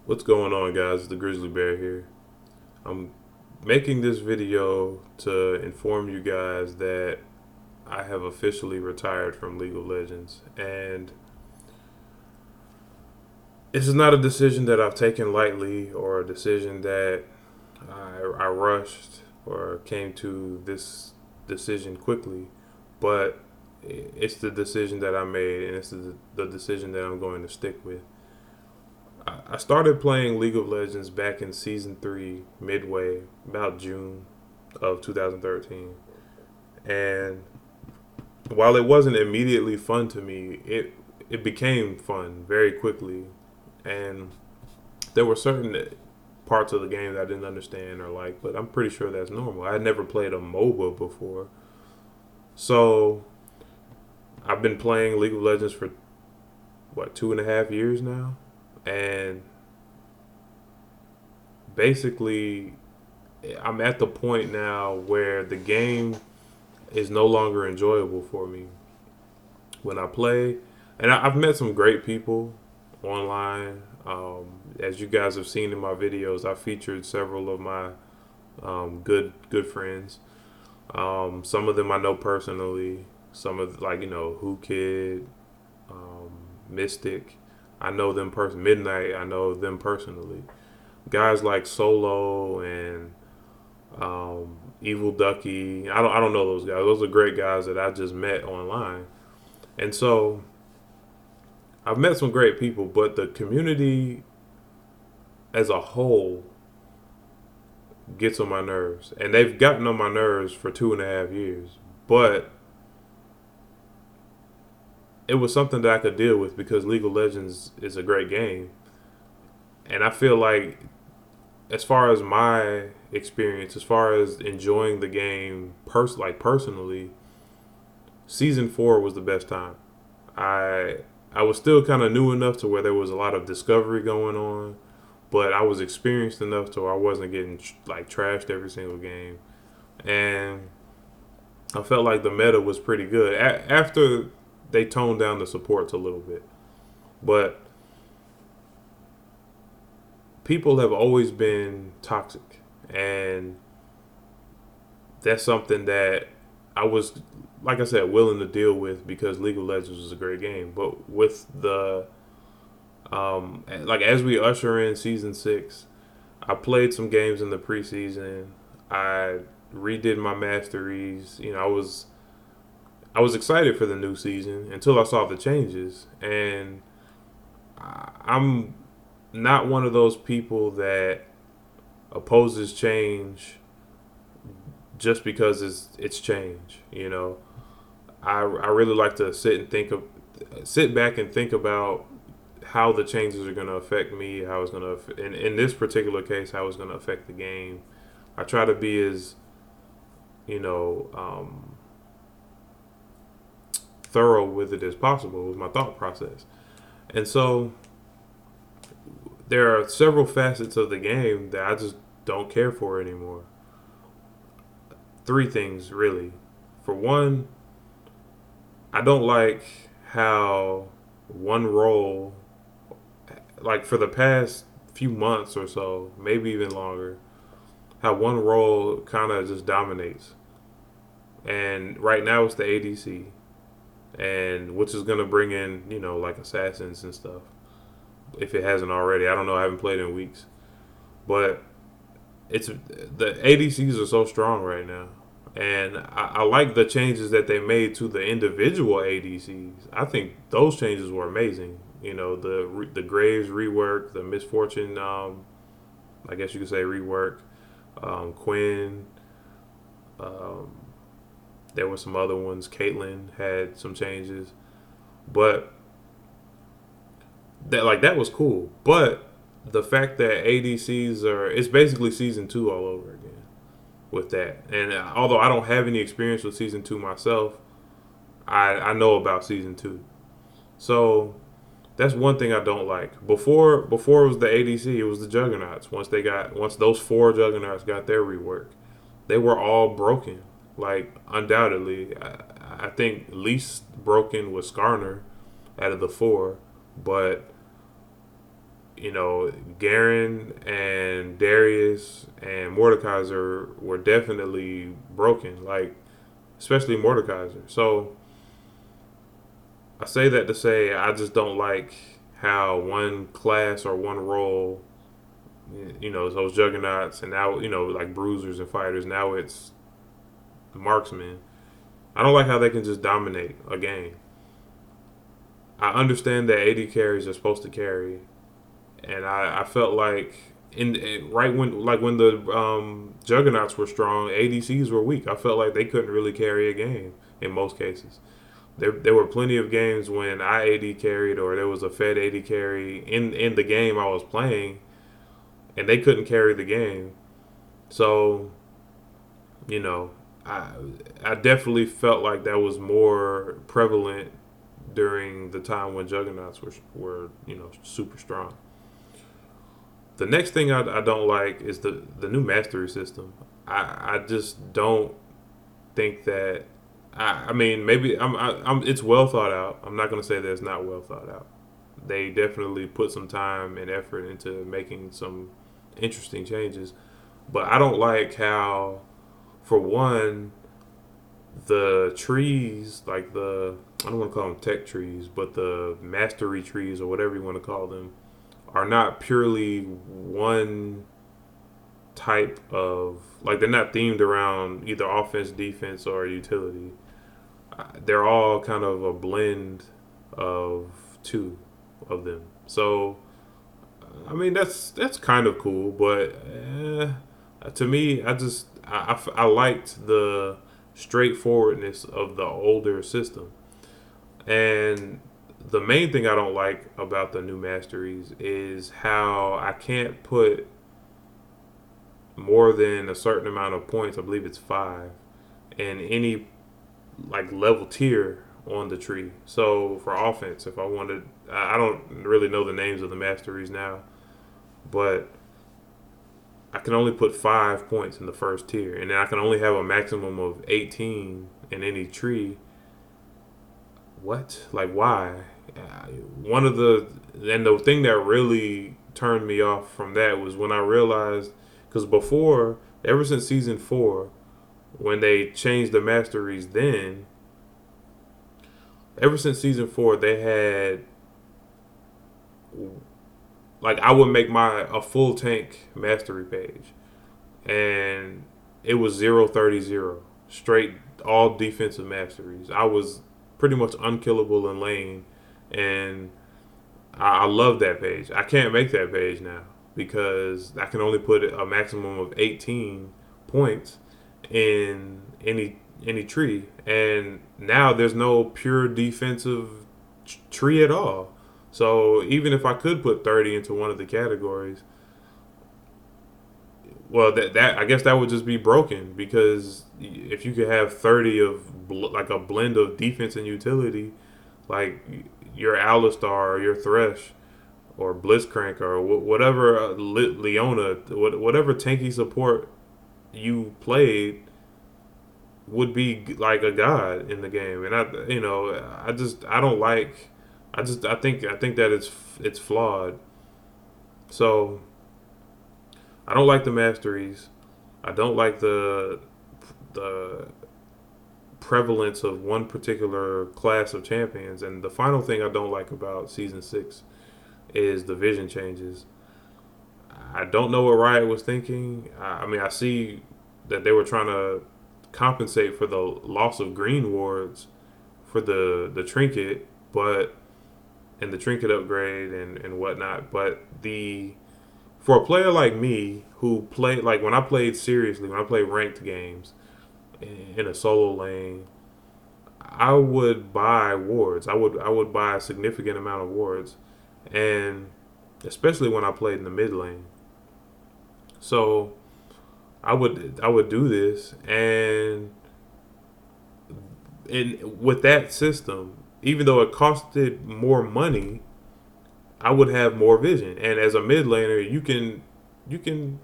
What's going on, guys? It's the Grizzly Bear here. I'm making this video to inform you guys that I have officially retired from League of Legends. And this is not a decision that I've taken lightly or a decision that I rushed or came to this decision quickly, but it's the decision that I made and it's the decision that I'm going to stick with. I started playing League of Legends back in season 3, midway, about June of 2013. And while it wasn't immediately fun to me, it became fun very quickly. And there were certain parts of the game that I didn't understand or like, but I'm pretty sure that's normal. I had never played a MOBA before. So I've been playing League of Legends for, what, 2.5 years now? And basically, I'm at the point now where the game is no longer enjoyable for me when I play. And I've met some great people online. As you guys have seen in my videos, I featured several of my good friends. Some of them I know personally. Some of Who Kid, Mystic. I know them Midnight. I know them personally. Guys like Solo and Evil Ducky. I don't know those guys. Those are great guys that I just met online. And so I've met some great people, but the community as a whole gets on my nerves. And they've gotten on my nerves for 2.5 years. But it was something that I could deal with because League of Legends is a great game. And I feel like, as far as my experience, as far as enjoying the game personally, season 4 was the best time. I was still kind of new enough to where there was a lot of discovery going on, but I was experienced enough to where I wasn't getting trashed every single game, and I felt like the meta was pretty good after they toned down the supports a little bit. But people have always been toxic, and that's something that I was, like I said, willing to deal with because League of Legends was a great game. But with the as we usher in season 6, I played some games in the preseason. I redid my masteries. I was excited for the new season until I saw the changes, and I'm not one of those people that opposes change just because it's change. I really like to sit back and think about how the changes are going to affect me, how it's going to, in this particular case, how it's going to affect the game. I try to be as you know um, thorough with it as possible with my thought process, and so there are several facets of the game that I just don't care for anymore. Three things really. For one, I don't like how one role, like for the past few months or so, maybe even longer, how one role kind of just dominates. And right now it's the ADC, and which is gonna bring in like assassins and stuff. If it hasn't already, I don't know. I haven't played in weeks, but it's the ADCs are so strong right now, and I like the changes that they made to the individual ADCs. I think those changes were amazing. The Graves rework, the Misfortune, I guess you could say rework, Quinn. Um, there were some other ones. Caitlyn had some changes, but that was cool. But the fact that ADCs it's basically season 2 all over again with that. And although I don't have any experience with season 2 myself, I know about season 2. So that's one thing I don't like. Before it was the ADC, it was the Juggernauts. Once those 4 Juggernauts got their rework, they were all broken. Like, undoubtedly, I think least broken was Skarner out of the 4, but you know, Garen and Darius and Mordekaiser were definitely broken, like especially Mordekaiser. So I say that to say I just don't like how one class or one role, you know, those juggernauts and now, you know, like bruisers and fighters, now it's marksmen. I don't like how they can just dominate a game. I understand that AD carries are supposed to carry, and I felt like right when when the juggernauts were strong, ADCs were weak. I felt like they couldn't really carry a game in most cases. There were plenty of games when I AD carried or there was a Fed AD carry in the game I was playing, and they couldn't carry the game. So you know, I I definitely felt like that was more prevalent during the time when juggernauts were you know super strong. The next thing I don't like is the new mastery system. I just don't think that. I mean, maybe it's well thought out. I'm not going to say that it's not well thought out. They definitely put some time and effort into making some interesting changes. But I don't like how, for one, the trees, like I don't want to call them tech trees, but the mastery trees or whatever you want to call them, are not purely one type of, like, they're not themed around either offense, defense, or utility. They're all kind of a blend of two of them. So I mean that's kind of cool, but to me, I liked the straightforwardness of the older system. And the main thing I don't like about the new masteries is how I can't put more than a certain amount of points. I believe it's five in any like level tier on the tree. So for offense, if I wanted, I don't really know the names of the masteries now, but I can only put 5 points in the first tier, and then I can only have a maximum of 18 in any tree. What? Like why? One of the and the thing that really turned me off from that was when I realized, because before, ever since season 4, when they changed the masteries, then ever since season 4, they had, like, I would make my a full tank mastery page, and it was 0-30-0 straight, all defensive masteries. I was pretty much unkillable in lane, and I love that page. I can't make that page now because I can only put a maximum of 18 points in any tree, and now there's no pure defensive tree at all. So even if I could put 30 into one of the categories, well, that I guess that would just be broken, because if you could have 30 of like a blend of defense and utility, like your Alistar or your Thresh or Blitzcrank or whatever, Leona, whatever tanky support you played would be like a god in the game. And I don't like. I think that it's flawed. So I don't like the masteries. I don't like the prevalence of one particular class of champions. And the final thing I don't like about season 6 is the vision changes. I don't know what Riot was thinking. I mean, I see that they were trying to compensate for the loss of green wards for the trinket, but and the trinket upgrade and whatnot. But the for a player like me who played, like, when I played seriously, when I played ranked games in a solo lane, I would buy wards. I would buy a significant amount of wards, and especially when I played in the mid lane. So I would do this, and with that system, even though it costed more money, I would have more vision. And as a mid laner, you can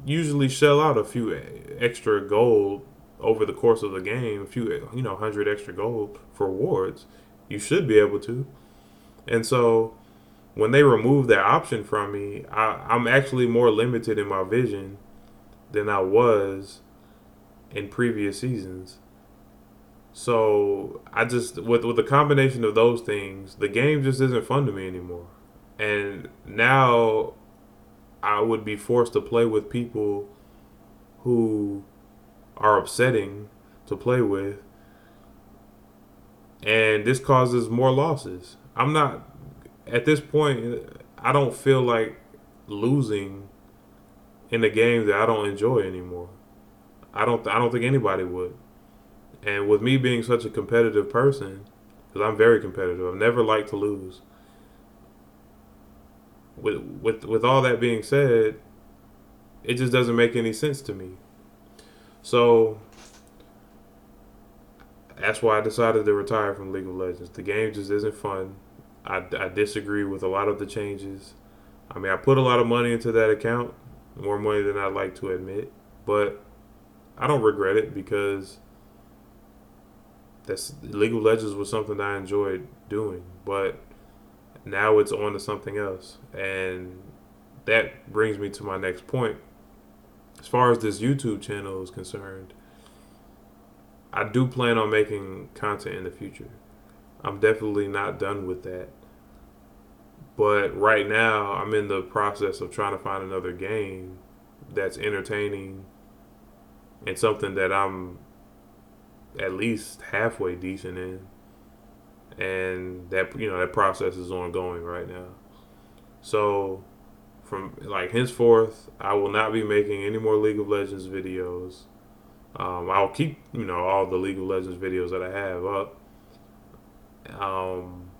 usually shell out a few extra gold over the course of the game, a few 100 extra gold for wards. You should be able to. And so when they remove that option from me, I'm actually more limited in my vision than I was in previous seasons. So I just with the combination of those things, the game just isn't fun to me anymore. And now I would be forced to play with people who are upsetting to play with, and this causes more losses. I'm not at this point. I don't feel like losing in a game that I don't enjoy anymore. I don't think anybody would. And with me being such a competitive person, because I'm very competitive, I've never liked to lose. With all that being said, it just doesn't make any sense to me. So that's why I decided to retire from League of Legends. The game just isn't fun. I disagree with a lot of the changes. I mean, I put a lot of money into that account, more money than I'd like to admit, but I don't regret it because that's League of Legends was something I enjoyed doing. But now it's on to something else, and that brings me to my next point. As far as this YouTube channel is concerned, I do plan on making content in the future. I'm definitely not done with that. But right now, I'm in the process of trying to find another game that's entertaining and something that I'm at least halfway decent in. And that that process is ongoing right now. So from like henceforth, I will not be making any more League of Legends videos. I'll keep all the League of Legends videos that I have up. Um,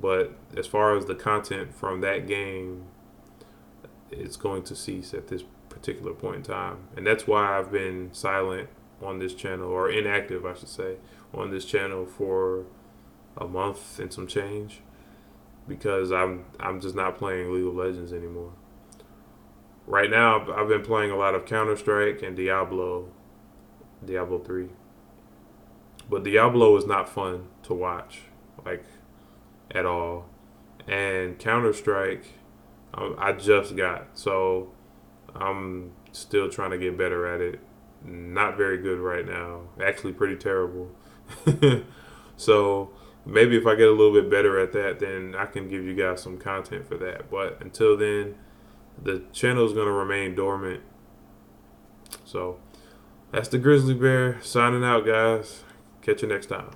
but as far as the content from that game, it's going to cease at this particular point in time, and that's why I've been silent on this channel, or inactive, I should say, on this channel for a month and some change, because I'm just not playing League of Legends anymore. Right now, I've been playing a lot of Counter Strike and Diablo 3. But Diablo is not fun to watch, like at all. And Counter Strike, I just got, so I'm still trying to get better at it. Not very good right now. Actually, pretty terrible. So maybe if I get a little bit better at that, then I can give you guys some content for that. But until then, the channel is going to remain dormant. So that's the Grizzly Bear signing out, guys. Catch you next time.